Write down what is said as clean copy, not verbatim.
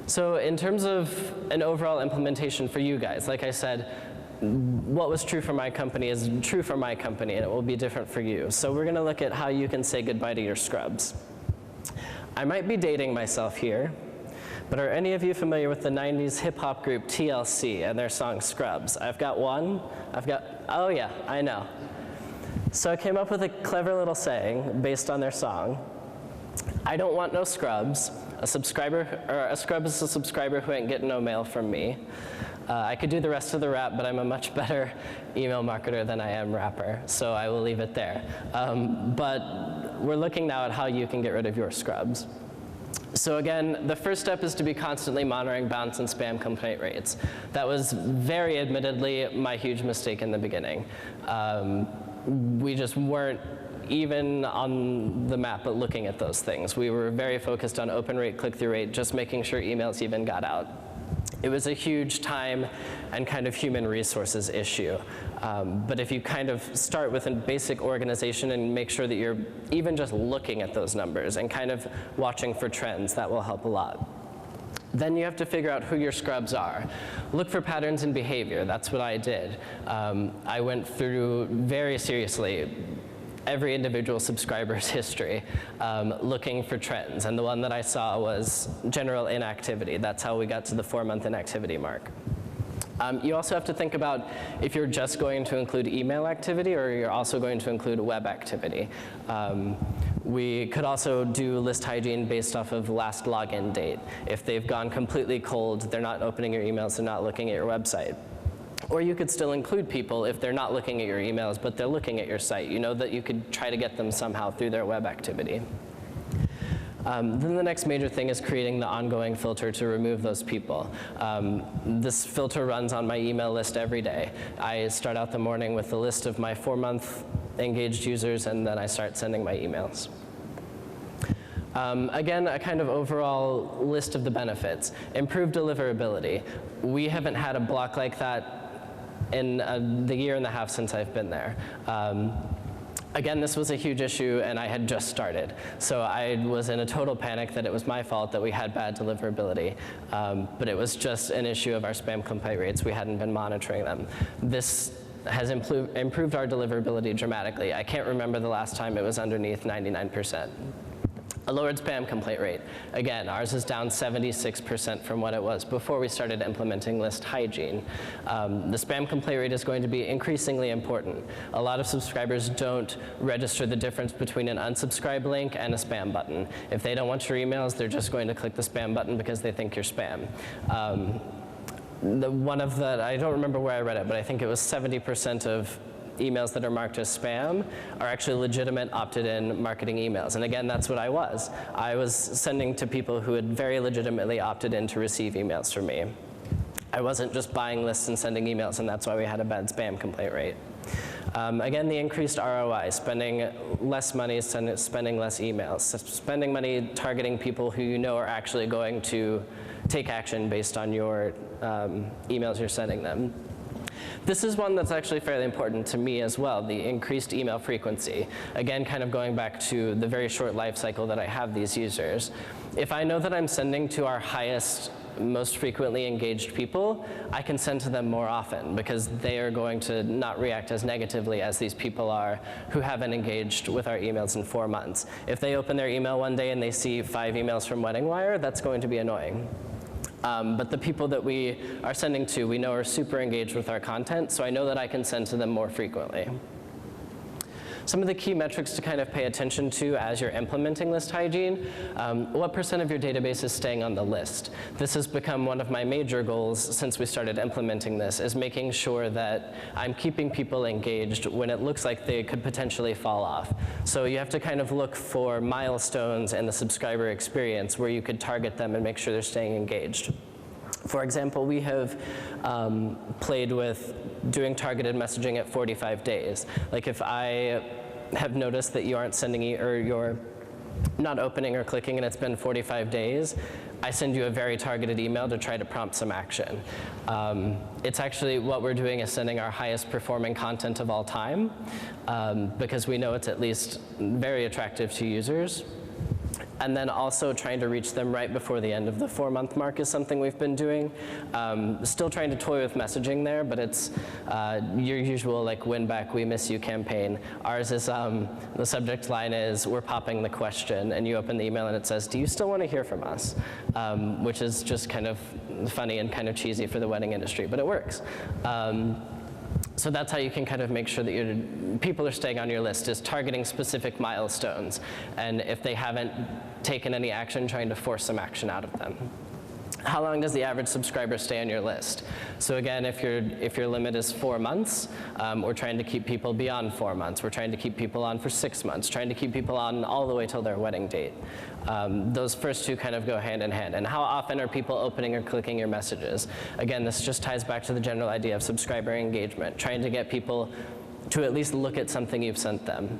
So in terms of an overall implementation for you guys, like I said, what was true for my company is true for my company, and it will be different for you. So we're going to look at how you can say goodbye to your scrubs. I might be dating myself here, but are any of you familiar with the 90s hip-hop group TLC and their song Scrubs? I've got one. Oh yeah, I know. So I came up with a clever little saying based on their song. I don't want no scrubs. A scrub is a subscriber who ain't getting no mail from me. I could do the rest of the rap, but I'm a much better email marketer than I am rapper, so I will leave it there. But we're looking now at how you can get rid of your scrubs. So again, the first step is to be constantly monitoring bounce and spam complaint rates. That was very admittedly my huge mistake in the beginning. We just weren't even on the map at looking at those things. We were very focused on open rate, click-through rate, just making sure emails even got out. It was a huge time and kind of human resources issue. But if you kind of start with a basic organization and make sure that you're even just looking at those numbers and kind of watching for trends, that will help a lot. Then you have to figure out who your scrubs are. Look for patterns in behavior. That's what I did. I went through very seriously every individual subscriber's history, looking for trends. And the one that I saw was general inactivity. That's how we got to the 4-month inactivity mark. You also have to think about if you're just going to include email activity or you're also going to include web activity. We could also do list hygiene based off of last login date. If they've gone completely cold, they're not opening your emails, they're not looking at your website. Or you could still include people if they're not looking at your emails, but they're looking at your site. You know that you could try to get them somehow through their web activity. Then the next major thing is creating the ongoing filter to remove those people. This filter runs on my email list every day. I start out the morning with a list of my 4-month engaged users, and then I start sending my emails. Again, a kind of overall list of the benefits. Improved deliverability. We haven't had a block like that in the year and a half since I've been there. Again, this was a huge issue, and I had just started. So I was in a total panic that it was my fault that we had bad deliverability. But it was just an issue of our spam complaint rates. We hadn't been monitoring them. This has improved our deliverability dramatically. I can't remember the last time it was underneath 99%. A lowered spam complaint rate. Again, ours is down 76% from what it was before we started implementing list hygiene. The spam complaint rate is going to be increasingly important. A lot of subscribers don't register the difference between an unsubscribe link and a spam button. If they don't want your emails, they're just going to click the spam button because they think you're spam. I don't remember where I read it, but I think it was 70% of emails that are marked as spam are actually legitimate opted-in marketing emails. And again, that's what I was. I was sending to people who had very legitimately opted in to receive emails from me. I wasn't just buying lists and sending emails, and that's why we had a bad spam complaint rate. Again, the increased ROI, spending less money, spending less emails, spending money targeting people who you know are actually going to take action based on your emails you're sending them. This is one that's actually fairly important to me as well, the increased email frequency. Again, kind of going back to the very short life cycle that I have these users. If I know that I'm sending to our highest, most frequently engaged people, I can send to them more often because they are going to not react as negatively as these people are who haven't engaged with our emails in 4 months. If they open their email one day and they see 5 emails from Wedding Wire, that's going to be annoying. But the people that we are sending to, we know are super engaged with our content, so I know that I can send to them more frequently. Some of the key metrics to kind of pay attention to as you're implementing list hygiene, what % of your database is staying on the list? This has become one of my major goals since we started implementing this, is making sure that I'm keeping people engaged when it looks like they could potentially fall off. So you have to kind of look for milestones in the subscriber experience where you could target them and make sure they're staying engaged. For example, we have played with doing targeted messaging at 45 days. Like if I have noticed that you aren't sending or you're not opening or clicking and it's been 45 days, I send you a very targeted email to try to prompt some action. It's actually what we're doing is sending our highest performing content of all time because we know it's at least very attractive to users. And then also trying to reach them right before the end of the 4-month mark is something we've been doing. Still trying to toy with messaging there, but it's your usual like win back, we miss you campaign. Ours is, the subject line is, we're popping the question, and you open the email and it says, do you still want to hear from us? Which is just kind of funny and kind of cheesy for the wedding industry, but it works. So that's how you can kind of make sure that your people are staying on your list, is targeting specific milestones. And if they haven't taken any action, trying to force some action out of them. How long does the average subscriber stay on your list? So again, if your limit is 4 months, we're trying to keep people beyond 4 months. We're trying to keep people on for 6 months, trying to keep people on all the way till their wedding date. Those first two kind of go hand in hand. And how often are people opening or clicking your messages? Again, this just ties back to the general idea of subscriber engagement, trying to get people to at least look at something you've sent them.